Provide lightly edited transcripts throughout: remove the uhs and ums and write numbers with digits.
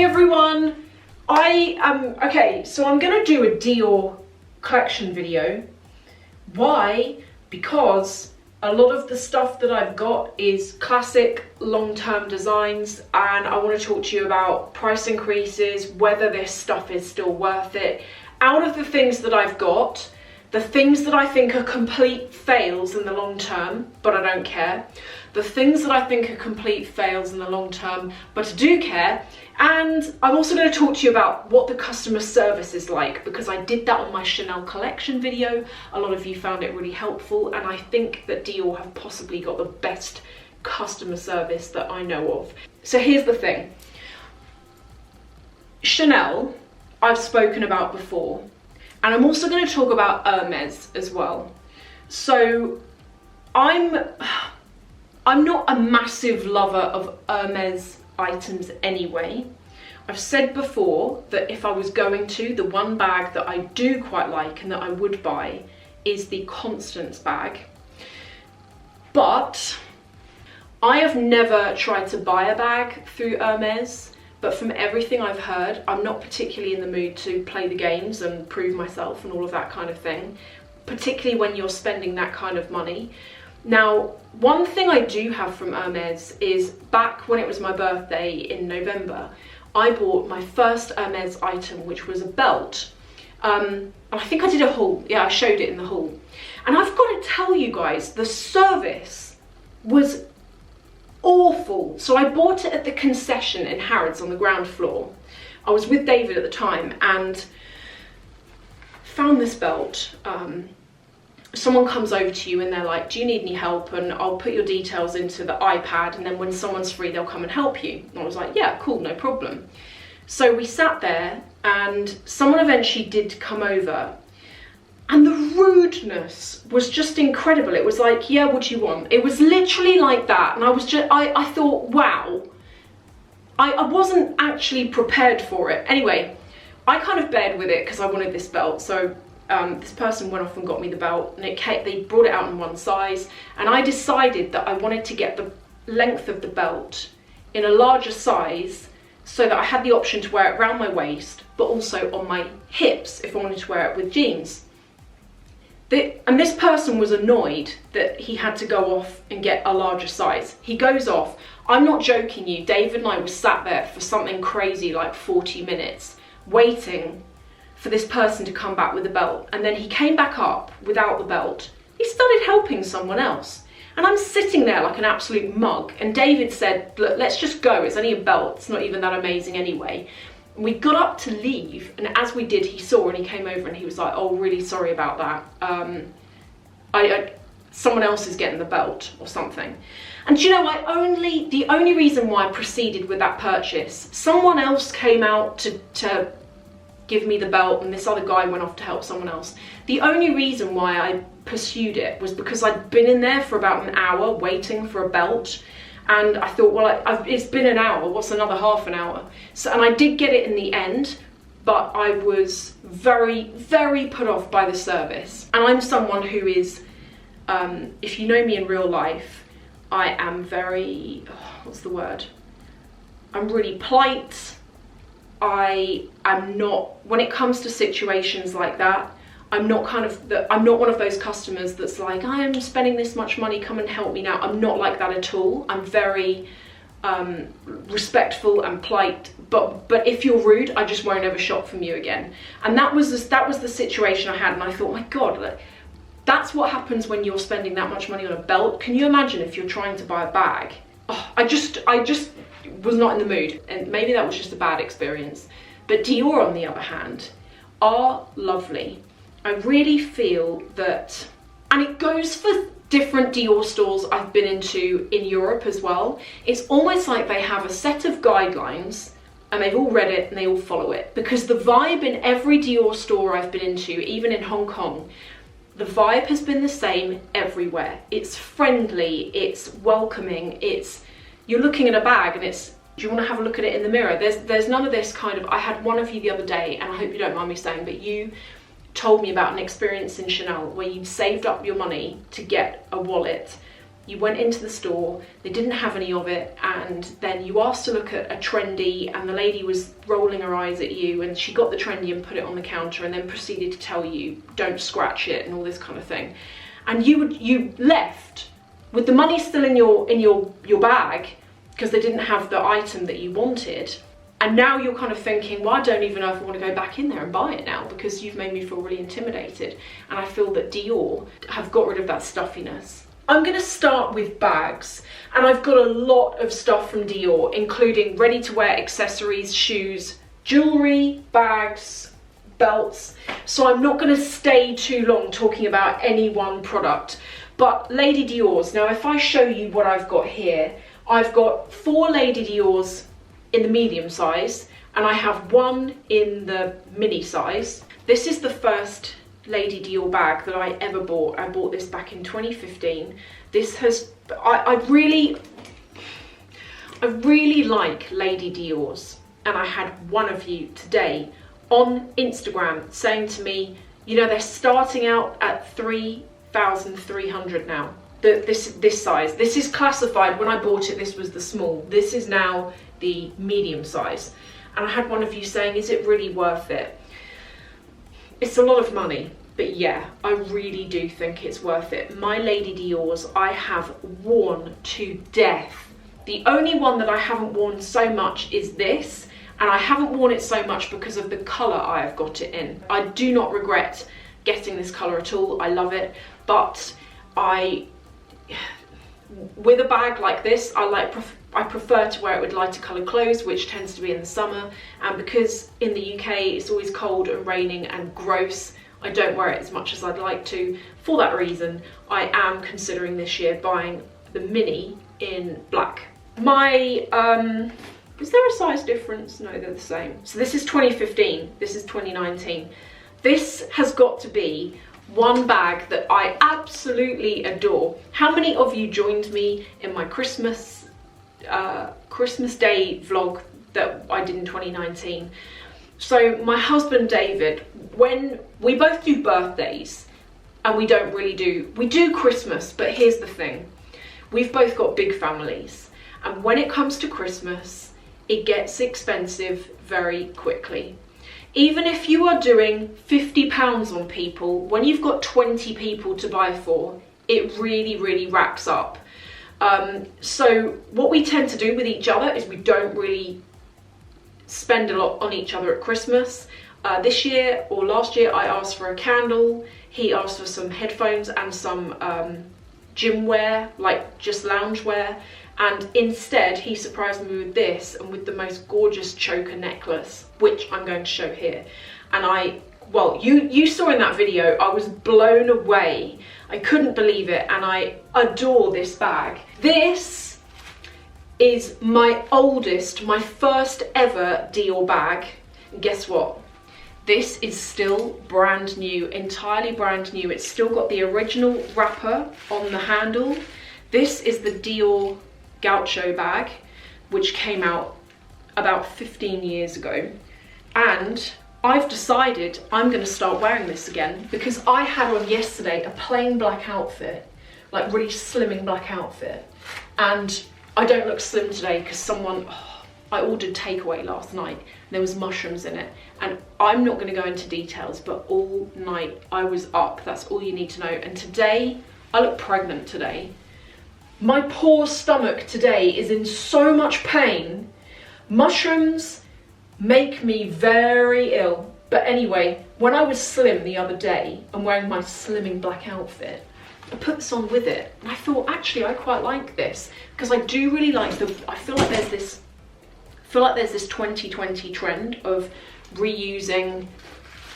Hey everyone, okay, so I'm gonna do a Dior collection video. Why? Because a lot of the stuff that I've got is classic long-term designs, and I want to talk to you about price increases, whether this stuff is still worth it. Out of the things that I've got, the things that I think are complete fails in the long term, but I don't care. The things that I think are complete fails in the long term, but I do care. And I'm also going to talk to you about what the customer service is like, because I did that on my Chanel collection video. A lot of you found it really helpful, and I think that Dior have possibly got the best customer service that I know of. So here's the thing. Chanel, I've spoken about before, and I'm also going to talk about Hermes as well. So I'm not a massive lover of Hermes items anyway. I've said before that if I was going to, the one bag that I do quite like and that I would buy is the Constance bag. But I have never tried to buy a bag through Hermes, but from everything I've heard, I'm not particularly in the mood to play the games and prove myself and all of that kind of thing, particularly when you're spending that kind of money. Now, one thing I do have from Hermes is back when it was my birthday in November, I bought my first Hermes item, which was a belt. And I think I did a haul. Yeah, I showed it in the haul. And I've got to tell you guys, the service was awful. So I bought it at the concession in Harrods on the ground floor. I was with David at the time and found this belt. Someone comes over to you and they're like, do you need any help? And I'll put your details into the iPad, and then when someone's free, they'll come and help you. And I was like, yeah, cool, no problem. So we sat there and someone eventually did come over, and the rudeness was just incredible. It was like, yeah, what do you want? It was literally like that. And I was just, I thought, wow, I wasn't actually prepared for it. Anyway, I kind of bared with it because I wanted this belt. So this person went off and got me the belt, and they brought it out in one size, and I decided that I wanted to get the length of the belt in a larger size so that I had the option to wear it around my waist, but also on my hips if I wanted to wear it with jeans. And this person was annoyed that he had to go off and get a larger size. He goes off. I'm not joking you, David and I were sat there for something crazy like 40 minutes waiting for this person to come back with the belt, and then he came back up without the belt. He started helping someone else, and I'm sitting there like an absolute mug, and David said, look, let's just go, it's only a belt, it's not even that amazing anyway. And we got up to leave, and as we did, he saw and he came over and he was like, oh, really sorry about that. Someone else is getting the belt or something. And do you know, the only reason why I proceeded with that purchase, someone else came out to give me the belt, and this other guy went off to help someone else. The only reason why I pursued it was because I'd been in there for about an hour waiting for a belt, and I thought, well, it's been an hour, what's another half an hour? So, and I did get it in the end, but I was very, very put off by the service. And I'm someone who is, if you know me in real life, I am very, what's the word? I'm really polite. I am not, when it comes to situations like that, I'm not one of those customers that's like, I am spending this much money, come and help me now. I'm not like that at all. I'm very respectful and polite, but if you're rude, I just won't ever shop from you again. And that was the situation I had, and I thought, my God, that's what happens when you're spending that much money on a belt. Can you imagine if you're trying to buy a bag? Oh, I just was not in the mood, and maybe that was just a bad experience. But Dior, on the other hand, are lovely. I really feel that, and it goes for different Dior stores I've been into in Europe as well. It's almost like they have a set of guidelines and they've all read it and they all follow it, because the vibe in every Dior store I've been into, even in Hong Kong, the vibe has been the same everywhere. It's friendly, it's welcoming, you're looking at a bag and it's, do you want to have a look at it in the mirror? There's none of this kind of, I had one of you the other day, and I hope you don't mind me saying, but you told me about an experience in Chanel where you'd saved up your money to get a wallet you went into the store, they didn't have any of it, and then you asked to look at a trendy, and the lady was rolling her eyes at you, and she got the trendy and put it on the counter, and then proceeded to tell you don't scratch it and all this kind of thing, and you left with the money still in your bag because they didn't have the item that you wanted. And now you're kind of thinking, well, I don't even know if I want to go back in there and buy it now because you've made me feel really intimidated. And I feel that Dior have got rid of that stuffiness. I'm going to start with bags, and I've got a lot of stuff from Dior, including ready-to-wear accessories, shoes, jewellery, bags, belts. So I'm not going to stay too long talking about any one product. But Lady Dior's, now if I show you what I've got here, I've got 4 Lady Dior's in the medium size, and I have 1 in the mini size. This is the first Lady Dior bag that I ever bought. I bought this back in 2015. This has, I really like Lady Dior's, and I had one of you today on Instagram saying to me, you know, they're starting out at 3,300 now. This size. This is classified, when I bought it, this was the small. This is now the medium size. And I had one of you saying, is it really worth it? It's a lot of money, but yeah, I really do think it's worth it. My Lady Dior's I have worn to death. The only one that I haven't worn so much is this, and I haven't worn it so much because of the colour I have got it in. I do not regret getting this colour at all. I love it, but with a bag like this, I prefer to wear it with lighter coloured clothes, which tends to be in the summer, and because in the UK it's always cold and raining and gross, I don't wear it as much as I'd like to. For that reason, I am considering this year buying the mini in black. My, is there a size difference? No, they're the same. So this is 2015, this is 2019. This has got to be one bag that I absolutely adore. How many of you joined me in my Christmas Day vlog that I did in 2019? So my husband David, when we both do birthdays, and we do Christmas, but here's the thing, we've both got big families, and when it comes to Christmas, it gets expensive very quickly. Even if you are doing £50 on people, when you've got 20 people to buy for, it really racks up. So what we tend to do with each other is we don't really spend a lot on each other at Christmas. This year or last year I asked for a candle, he asked for some headphones and some gym wear, like just lounge wear, and instead he surprised me with this and with the most gorgeous choker necklace, which I'm going to show here. And well, you saw in that video, I was blown away. I couldn't believe it, and I adore this bag. This is my oldest, my first ever Dior bag. And guess what? This is still brand new, entirely brand new. It's still got the original wrapper on the handle. This is the Dior Gaucho bag, which came out about 15 years ago. And I've decided I'm going to start wearing this again because I had on yesterday a plain black outfit, like really slimming black outfit. And I don't look slim today because I ordered takeaway last night. There was mushrooms in it, and I'm not going to go into details, but all night I was up. That's all you need to know. And today, I look pregnant today. My poor stomach today is in so much pain. Mushrooms make me very ill. But anyway, when I was slim the other day and wearing my slimming black outfit, I put this on with it, and I thought, actually, I quite like this because I do really like I feel like there's this 2020 trend of reusing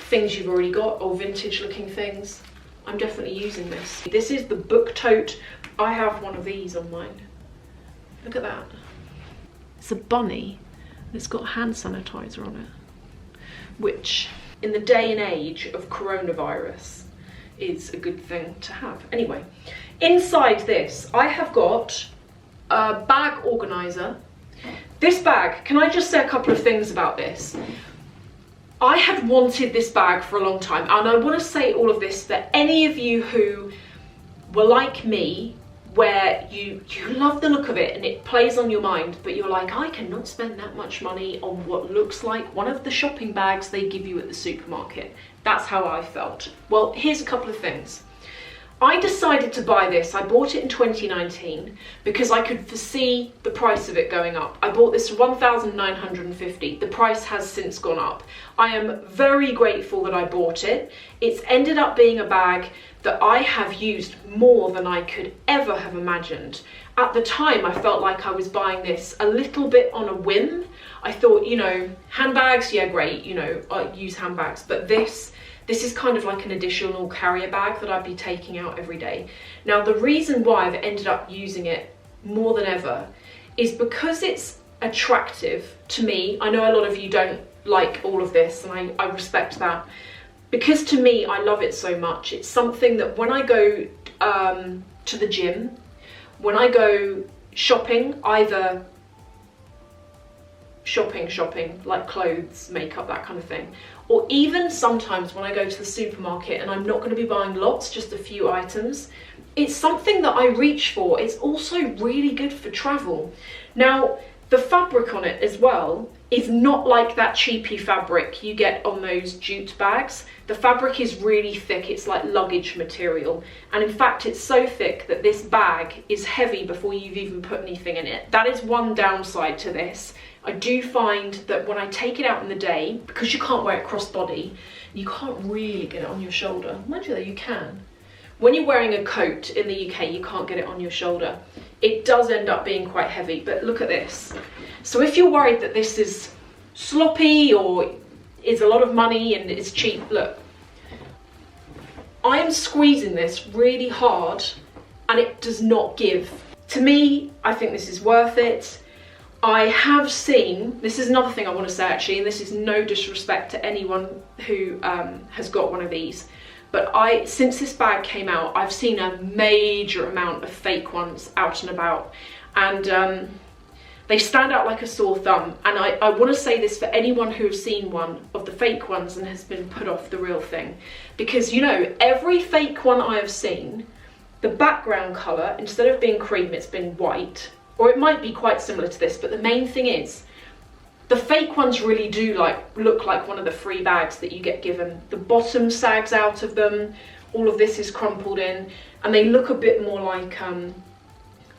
things you've already got or vintage looking things. I'm definitely using this. This is the book tote. I have one of these on mine. Look at that. It's a bunny and it's got hand sanitizer on it, which in the day and age of coronavirus is a good thing to have. Anyway, inside this, I have got a bag organizer. This bag, can I just say a couple of things about this? I had wanted this bag for a long time, and I want to say all of this for any of you who were like me, where you love the look of it and it plays on your mind, but you're like, I cannot spend that much money on what looks like one of the shopping bags they give you at the supermarket. That's how I felt. Well, here's a couple of things. I decided to buy this. I bought it in 2019 because I could foresee the price of it going up. I bought this for $1,950. The price has since gone up. I am very grateful that I bought it. It's ended up being a bag that I have used more than I could ever have imagined. At the time, I felt like I was buying this a little bit on a whim. I thought, you know, handbags, yeah, great, you know, I use handbags, but this is kind of like an additional carrier bag that I'd be taking out every day. Now, the reason why I've ended up using it more than ever is because it's attractive to me. I know a lot of you don't like all of this, and I respect that. Because to me, I love it so much. It's something that when I go to the gym, when I go shopping, either shopping, like clothes, makeup, that kind of thing, or even sometimes when I go to the supermarket and I'm not going to be buying lots, just a few items, it's something that I reach for. It's also really good for travel. Now, the fabric on it as well is not like that cheapy fabric you get on those jute bags. The fabric is really thick. It's like luggage material. And in fact, it's so thick that this bag is heavy before you've even put anything in it. That is one downside to this. I do find that when I take it out in the day, because you can't wear it crossbody, you can't really get it on your shoulder. Mind you though, you can. When you're wearing a coat in the UK, you can't get it on your shoulder. It does end up being quite heavy, but look at this. So if you're worried that this is sloppy or is a lot of money and it's cheap, look. I am squeezing this really hard and it does not give. To me, I think this is worth it. I have seen, this is another thing I want to say actually, and this is no disrespect to anyone who has got one of these, but since this bag came out, I've seen a major amount of fake ones out and about, and they stand out like a sore thumb. And I want to say this for anyone who has seen one of the fake ones and has been put off the real thing, because you know, every fake one I have seen, the background colour, instead of being cream, it's been white. Or it might be quite similar to this, but the main thing is, the fake ones really do look like one of the free bags that you get given. The bottom sags out of them, all of this is crumpled in, and they look a bit more like,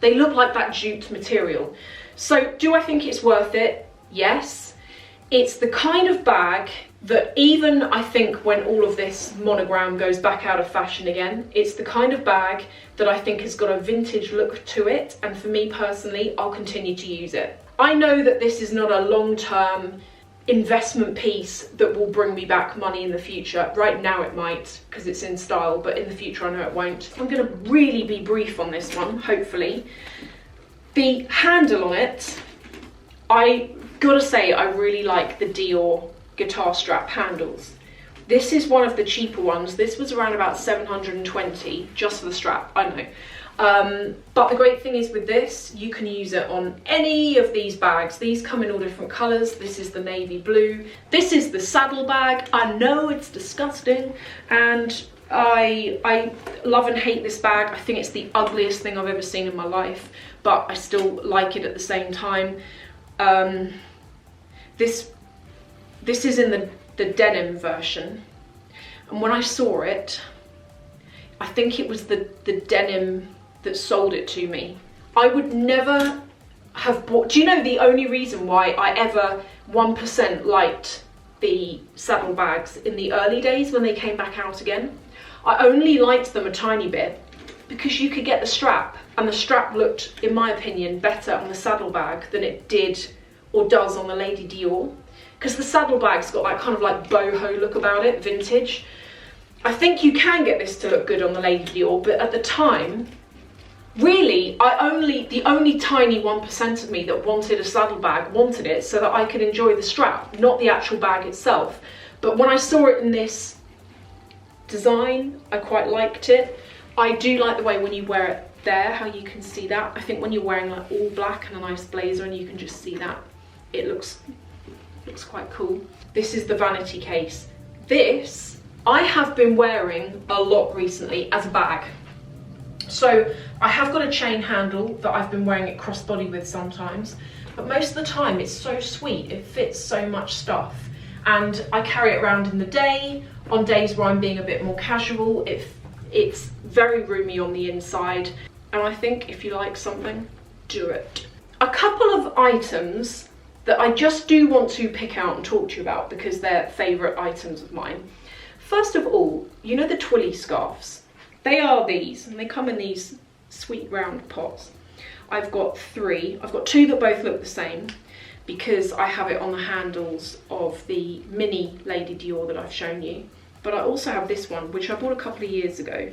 they look like that jute material. So do I think it's worth it? Yes. It's the kind of bag that even I think when all of this monogram goes back out of fashion again, it's the kind of bag that I think has got a vintage look to it, and for me personally, I'll continue to use it. I know that this is not a long-term investment piece that will bring me back money in the future. Right now it might, because it's in style, but in the future I know it won't. I'm going to really be brief on this one, hopefully. The handle on it, I gotta say I really like the Dior guitar strap handles. This is one of the cheaper ones. This was around about 720 just for the strap, I know. But the great thing is with this, you can use it on any of these bags. These come in all different colours. This is the navy blue. This is the saddle bag. I know it's disgusting, and I love and hate this bag. I think it's the ugliest thing I've ever seen in my life, but I still like it at the same time. This is in the denim version, and when I saw it, I think it was the denim that sold it to me. I would never have bought, do you know the only reason why I ever 1% liked the saddle bags in the early days when they came back out again? I only liked them a tiny bit because you could get the strap, and the strap looked, in my opinion, better on the saddle bag than it did or does on the Lady Dior, because the saddle bag's got that kind of like boho look about it, vintage. I think you can get this to look good on the Lady Dior, but at the time, really, the only tiny 1% of me that wanted a saddle bag wanted it so that I could enjoy the strap, not the actual bag itself. But when I saw it in this design, I quite liked it. I do like the way when you wear it there, how you can see that. I think when you're wearing like all black and a nice blazer and you can just see that, it looks quite cool. This is the Vanity Case. This I have been wearing a lot recently as a bag. So I have got a chain handle that I've been wearing it crossbody with sometimes, but most of the time it's so sweet, it fits so much stuff. And I carry it around in the day, on days where I'm being a bit more casual. It's very roomy on the inside, and I think if you like something, do it. A couple of items that I just do want to pick out and talk to you about because they're favourite items of mine. First of all, you know the twilly scarves? They are these, and they come in these sweet round pots. I've got 3. I've got 2 that both look the same because I have it on the handles of the mini Lady Dior that I've shown you. But I also have this one, which I bought a couple of years ago.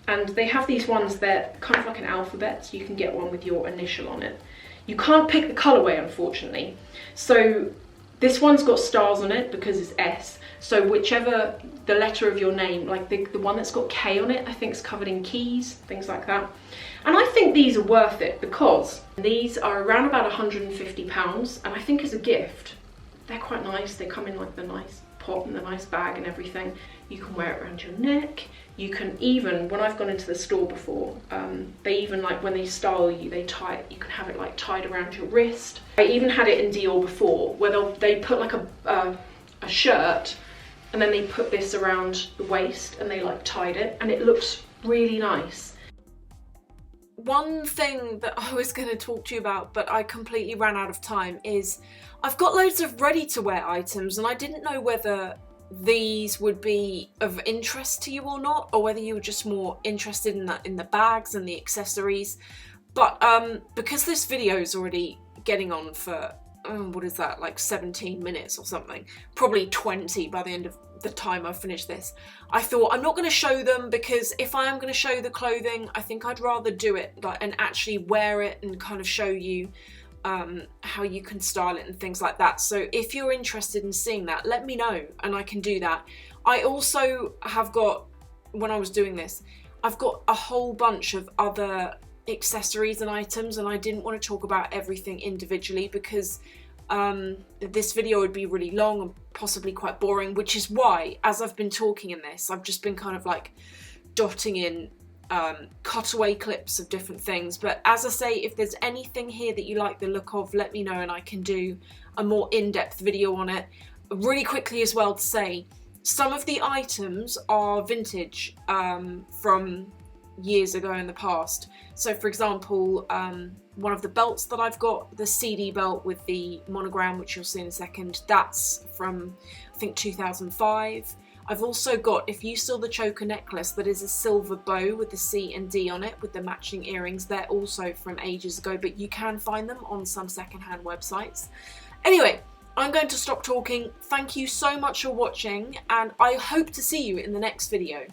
And they have these ones that kind of like an alphabet, so you can get one with your initial on it. You can't pick the colourway, unfortunately. So this one's got stars on it because it's S. So whichever the letter of your name, like the one that's got K on it, I think is covered in keys, things like that. And I think these are worth it because these are around about £150, and I think as a gift, they're quite nice. They come in like the nice pot and the nice bag and everything. You can wear it around your neck. You can even, when I've gone into the store before, they even like when they style you, they tie it, you can have it like tied around your wrist. I even had it in Dior before where they put like a shirt and then they put this around the waist and they like tied it, and it looks really nice. One thing that I was going to talk to you about, but I completely ran out of time, is I've got loads of ready-to-wear items, and I didn't know whether these would be of interest to you or not, or whether you were just more interested in the bags and the accessories. But because this video is already getting on for what is that, like 17 minutes or something, probably 20 by the end of the time I finish this, I thought I'm not going to show them, because if I am going to show the clothing, I think I'd rather do it and actually wear it and kind of show you how you can style it and things like that. So if you're interested in seeing that, let me know and I can do that. I also have got, when I was doing this, I've got a whole bunch of other accessories and items, and I didn't want to talk about everything individually because this video would be really long and possibly quite boring, which is why, as I've been talking in this, I've just been kind of like dotting in cutaway clips of different things. But as I say, if there's anything here that you like the look of, let me know and I can do a more in-depth video on it. Really quickly as well to say, some of the items are vintage from years ago in the past. So for example, one of the belts that I've got, the CD belt with the monogram, which you'll see in a second, that's from I think 2005. I've also got, if you saw the choker necklace, that is a silver bow with the C and D on it with the matching earrings. They're also from ages ago, but you can find them on some secondhand websites. Anyway, I'm going to stop talking. Thank you so much for watching, and I hope to see you in the next video.